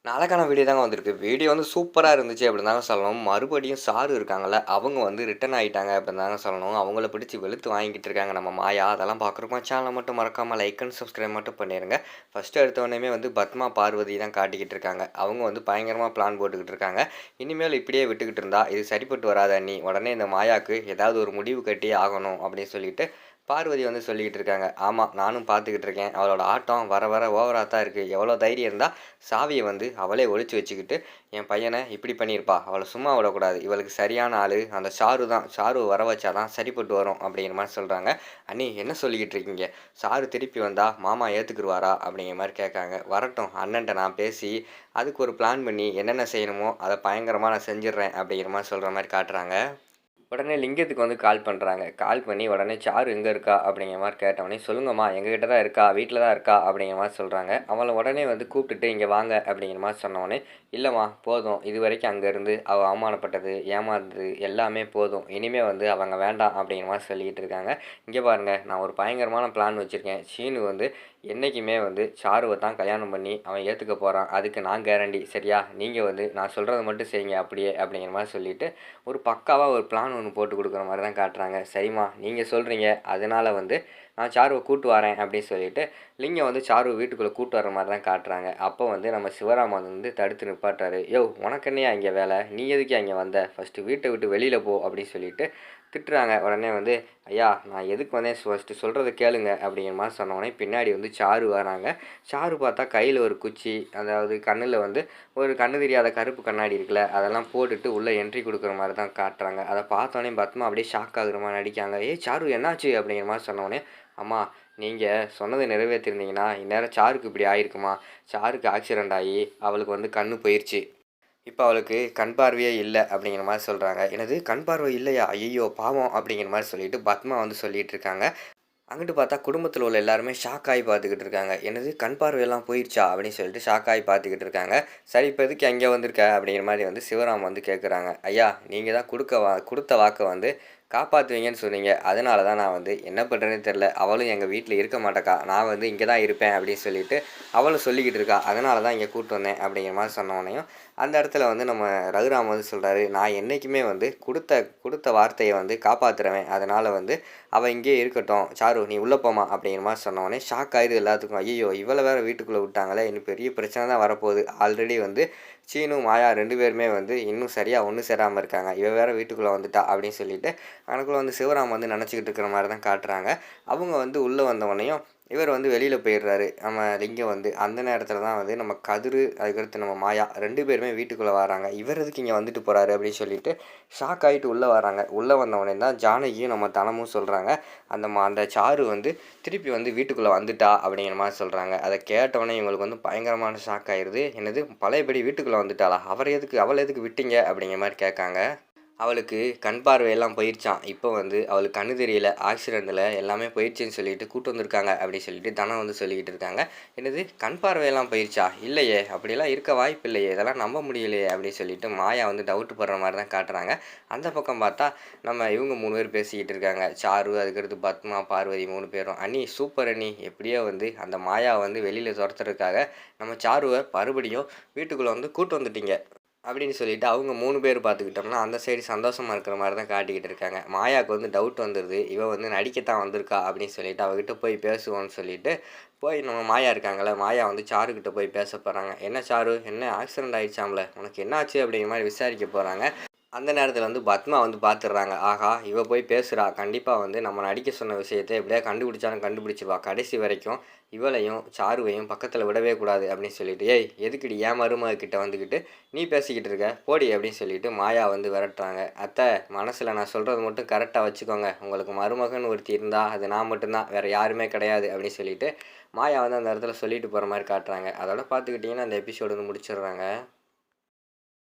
நாளைக்கான வீடியோ தாங்க வந்திருக்கு. வீடியோ வந்து சூப்பரா இருந்துச்சு அப்படின்னு தாங்க சொல்லணும். மறுபடியும் சாரு இருக்காங்கல்ல, அவங்க வந்து ரிட்டர்ன் ஆயிட்டாங்க அப்படின்னு தாங்க சொல்லணும். அவங்கள பிடிச்சு வெளுத்து வாங்கிட்டு இருக்காங்க நம்ம மாயா. அதெல்லாம் பார்க்குறப்போ சேனலை மட்டும் மறக்காம லைக் அண்ட் சப்ஸ்கிரைப் மட்டும் பண்ணிருங்க. ஃபர்ஸ்ட் எடுத்தோடனேயுமே வந்து பத்மா, பார்வதி தான் காட்டிக்கிட்டு இருக்காங்க. அவங்க வந்து பயங்கரமா பிளான் போட்டுக்கிட்டு இருக்காங்க. இனிமேல் இப்படியே விட்டுக்கிட்டு இருந்தா இது சரிப்பட்டு வராது அண்ணி. உடனே இந்த மாயாக்கு ஏதாவது ஒரு முடிவு கட்டியே ஆகணும் அப்படின்னு சொல்லிட்டு பார்வதி வந்து சொல்லிக்கிட்டு இருக்காங்க. ஆமா, நானும் பார்த்துக்கிட்டு இருக்கேன். அவளோட ஆட்டம் வர வர ஓவரா தான் இருக்கு. எவ்வளோ தைரியம் இருந்தா சாவியை வந்து அவளே ஒளிச்சு வச்சுக்கிட்டு என் பையனை இப்படி பண்ணியிருப்பா. அவளை சும்மா விடக்கூடாது. இவளுக்கு சரியான ஆள் அந்த சாரு தான். சாரு வர வச்சாதான் சரிப்பட்டு வரும் அப்படிங்கிற மாதிரி சொல்கிறாங்க. அண்ணி என்ன சொல்லிக்கிட்டு இருக்கீங்க? சாரு திருப்பி வந்தா மாமா ஏற்றுக்குருவாரா அப்படிங்கிற மாதிரி கேட்காங்க. வரட்டும், அண்ணன்ட்ட நான் பேசி அதுக்கு ஒரு பிளான் பண்ணி என்னென்ன செய்யணுமோ அதை பயங்கரமாக நான் செஞ்சிடுறேன் அப்படிங்கிற மாதிரி சொல்கிற மாதிரி காட்டுறாங்க. உடனே லிங்கத்துக்கு வந்து கால் பண்ணுறாங்க. கால் பண்ணி உடனே சாரு எங்கே இருக்கா அப்படிங்கிற மாதிரி கேட்டவொடனே, சொல்லுங்கம்மா எங்ககிட்ட தான் இருக்கா, வீட்டில் தான் இருக்கா அப்படிங்கிற மாதிரி சொல்கிறாங்க. அவளை உடனே வந்து கூப்பிட்டுட்டு இங்கே வாங்க அப்படிங்கிற மாதிரி சொன்னோடனே, இல்லைம்மா போதும், இது வரைக்கும் அங்கேருந்து அவள் அவமானப்பட்டது, ஏமாந்தது எல்லாமே போதும், இனிமேல் வந்து அவங்க வேண்டாம் அப்படிங்கிற மாதிரி சொல்லிக்கிட்டு இருக்காங்க. இங்கே பாருங்கள், நான் ஒரு பயங்கரமான பிளான் வச்சுருக்கேன். சீனு வந்து என்றைக்குமே வந்து சாருவை தான் கல்யாணம் பண்ணி அவன் ஏற்றுக்க போகிறான். அதுக்கு நான் கேரண்டி. சரியா? நீங்கள் வந்து நான் சொல்கிறத மட்டும் செய்யுங்க அப்படியே அப்படிங்கிற மாதிரி சொல்லிவிட்டு ஒரு பக்காவாக ஒரு பிளான் ஒன்று போட்டு கொடுக்குற மாதிரி தான் காட்டுறாங்க. சரிம்மா நீங்கள் சொல்கிறீங்க, அதனால் வந்து நான் சாருவை கூட்டு வரேன் அப்படின்னு சொல்லிட்டு லிங்கம் வந்து சாருவை வீட்டுக்குள்ளே கூட்டு வர மாதிரி தான் காட்டுறாங்க. அப்போ வந்து நம்ம சிவராமன் வந்து தடுத்து நிப்பாட்டுறாரு. யோ, உனக்கு என்னையா இங்கே வேலை? நீ எதுக்கு அங்கே வந்த? ஃபஸ்ட்டு வீட்டை விட்டு வெளியில் போ அப்படின்னு சொல்லிட்டு திட்டுறாங்க. உடனே வந்து ஐயா நான் எதுக்கு வந்தேன், ஃபஸ்ட்டு சொல்கிறத கேளுங்க அப்படிங்கிற மாதிரி சொன்னோடனே பின்னாடி வந்து சாரு வராங்க. சாரு பார்த்தா கையில் ஒரு குச்சி, அதாவது கண்ணில் வந்து ஒரு கண்ணு தெரியாத கருப்பு கண்ணாடி இருக்குல்ல, அதெல்லாம் போட்டுட்டு உள்ளே என்ட்ரி கொடுக்குற மாதிரி தான் காட்டுறாங்க. அதை பார்த்தோன்னே பத்மா அப்படியே ஷாக் ஆகுற மாதிரி நடிக்காங்க. ஏய் சாரு என்னாச்சு அப்படிங்கிற மாதிரி சொன்னோடனே, அம்மா நீங்கள் சொன்னதை நிறைவேற்றிருந்தீங்கன்னா இந்நேரம் சாருக்கு இப்படி ஆயிருக்குமா? சாருக்கு ஆக்சிடெண்ட் ஆகி அவளுக்கு வந்து கண்ணு போயிடுச்சு. இப்போ அவளுக்கு கண் பார்வையே இல்லை அப்படிங்கிற மாதிரி சொல்கிறாங்க. எனது கண் பார்வை இல்லையா? ஐயோ பாவம் அப்படிங்கிற மாதிரி சொல்லிட்டு பத்மா வந்து சொல்லிட்டு இருக்காங்க. அங்கிட்டு பார்த்தா குடும்பத்தில் உள்ள எல்லாருமே ஷாக் ஆகி பார்த்துக்கிட்டு இருக்காங்க. என்னது கண் பார்வையெல்லாம் போயிடுச்சா அப்படின்னு சொல்லிட்டு ஷாக் ஆகி பார்த்துக்கிட்டு இருக்காங்க. சரி, இப்போ எதுக்கு அங்கே வந்திருக்க அப்படிங்கிற மாதிரி வந்து சிவராம் வந்து கேட்குறாங்க. ஐயா நீங்கள் தான் கொடுத்த வாக்கை வந்து காப்பாற்றுவீங்கன்னு சொன்னீங்க. அதனால தான் நான் வந்து என்ன பண்ணுறேன்னு தெரில. அவளும் எங்கள் வீட்டில் இருக்க மாட்டேக்கா, நான் வந்து இங்கே தான் இருப்பேன் அப்படின்னு சொல்லிட்டு அவளும் சொல்லிக்கிட்டு இருக்கா. அதனால தான் இங்கே கூப்பிட்டு வந்தேன் அப்படிங்கிற மாதிரி சொன்னோடனையும் அந்த இடத்துல வந்து நம்ம ரகுராம் வந்து சொல்கிறாரு, நான் என்றைக்குமே வந்து கொடுத்த வார்த்தையை வந்து காப்பாற்றுறவேன். அதனால் வந்து அவள் இங்கேயே இருக்கட்டும். சாரு நீ உள்ளே போமா அப்படிங்கிற மாதிரி சொன்னோடனே ஷாக் ஆயிடுது எல்லாத்துக்கும். ஐயோ இவளை வேறு வீட்டுக்குள்ளே விட்டாங்களே, இன்னும் பெரிய பிரச்சனை தான் வரப்போகுது. ஆல்ரெடி வந்து சீனு மாயா 2 பேருமே வந்து இன்னும் சரியாக ஒன்று சேராமல் இருக்காங்க. இவ வேறு வீட்டுக்குள்ளே வந்துட்டா அப்படின்னு சொல்லிட்டு எனக்குள்ளே வந்து சிவராம் வந்து நினச்சிக்கிட்டு இருக்கிற மாதிரி தான் காட்டுறாங்க. அவங்க வந்து உள்ளே வந்தவொடனையும் இவர் வந்து வெளியில் போயிடுறாரு. நம்ம லிங்கம் வந்து அந்த நேரத்தில் தான் வந்து நம்ம கதிர், அதுக்கடுத்து நம்ம மாயா 2 பேருமே வீட்டுக்குள்ளே வராங்க. இவர் எதுக்கு இங்கே வந்துட்டு போகிறாரு அப்படின்னு சொல்லிட்டு ஷாக் ஆகிட்டு உள்ளே வராங்க. உள்ளே வந்தவொடனே தான் ஜானகியும் நம்ம தனமும் சொல்கிறாங்க, அந்த சாரு வந்து திருப்பி வந்து வீட்டுக்குள்ளே வந்துட்டா அப்படிங்கிற மாதிரி சொல்கிறாங்க. அதை கேட்டவொடனே இவங்களுக்கு வந்து பயங்கரமான ஷாக் ஆயிடுது. என்னது பழையபடி வீட்டுக்குள்ளே வந்துட்டாளா? அவளை எதுக்கு விட்டீங்க அப்படிங்கிற மாதிரி கேட்காங்க. அவளுக்கு கண் பார்வையெல்லாம் போயிடுச்சாம். இப்போ வந்து அவளுக்கு கண்ணு தெரியல, ஆக்சிடெண்ட்டில் எல்லாமே போயிடுச்சுன்னு சொல்லிட்டு கூட்டு வந்திருக்காங்க அப்படின்னு சொல்லிட்டு தனம் வந்து சொல்லிக்கிட்டு இருக்காங்க. என்னது கண் பார்வையெல்லாம் போயிடுச்சா? இல்லையே, அப்படியெல்லாம் இருக்க வாய்ப்பு இல்லையே, இதெல்லாம் நம்ப முடியலையே அப்படின்னு சொல்லிட்டு மாயா வந்து டவுட் படுற மாதிரி தான் காட்டுறாங்க. அந்த பக்கம் பார்த்தா நம்ம இவங்க 3 பேர் பேசிக்கிட்டு இருக்காங்க. சாரு, அதுக்கடுத்து பத்மா, பார்வதி 3 பேரும். அண்ணி சூப்பர் அண்ணி, எப்படியோ வந்து அந்த மாயா வந்து வெளியில் துரத்துறதுக்காக நம்ம சாருவை மறுபடியும் வீட்டுக்குள்ளே வந்து கூட்டு வந்துட்டீங்க அப்படின்னு சொல்லிட்டு அவங்க 3 பேர் பார்த்துக்கிட்டோம்னா அந்த சைடு சந்தோஷமாக இருக்கிற மாதிரி தான் காட்டிக்கிட்டு இருக்காங்க. மாயாவுக்கு வந்து டவுட் வந்துடுது, இவன் வந்து நடிக்கத்தான் வந்திருக்கா அப்படின்னு சொல்லிட்டு அவகிட்ட போய் பேசுவோன்னு சொல்லிட்டு போய் நம்ம மாயா இருக்காங்களே, மாயா வந்து சாருக்கிட்ட போய் பேச போகிறாங்க. என்ன சாரு, என்ன ஆக்சிடெண்ட் ஆகிடுச்சாம்ல, உனக்கு என்ன ஆச்சு அப்படிங்கிற மாதிரி விசாரிக்க போகிறாங்க. அந்த நேரத்தில் வந்து பத்மா வந்து பார்த்துடுறாங்க. ஆஹா இவ போய் பேசுகிறா, கண்டிப்பாக வந்து நம்ம நடிக்க சொன்ன விஷயத்தை எப்படியா கண்டுபிடிச்சாலும் கண்டுபிடிச்சிருவா. கடைசி வரைக்கும் இவளையும் சாருவையும் பக்கத்தில் விடவே கூடாது அப்படின்னு சொல்லிட்டு, ஏய் எதுக்குடி ஏன் மருமகிட்ட வந்துக்கிட்டு நீ பேசிக்கிட்டு இருக்க போடி அப்படின்னு சொல்லிட்டு மாயா வந்து விரட்டுறாங்க. அத்தை மனசில் நான் சொல்கிறது மட்டும் கரெக்டாக வச்சுக்கோங்க, உங்களுக்கு மருமகன் ஒருத்தி இருந்தால் அது நான் மட்டும்தான், வேறு யாருமே கிடையாது அப்படின்னு சொல்லிட்டு மாயா வந்து அந்த இடத்துல சொல்லிட்டு போகிற மாதிரி காட்டுறாங்க. அதோட பார்த்துக்கிட்டிங்கன்னா அந்த எபிசோடு வந்து முடிச்சிடுறாங்க.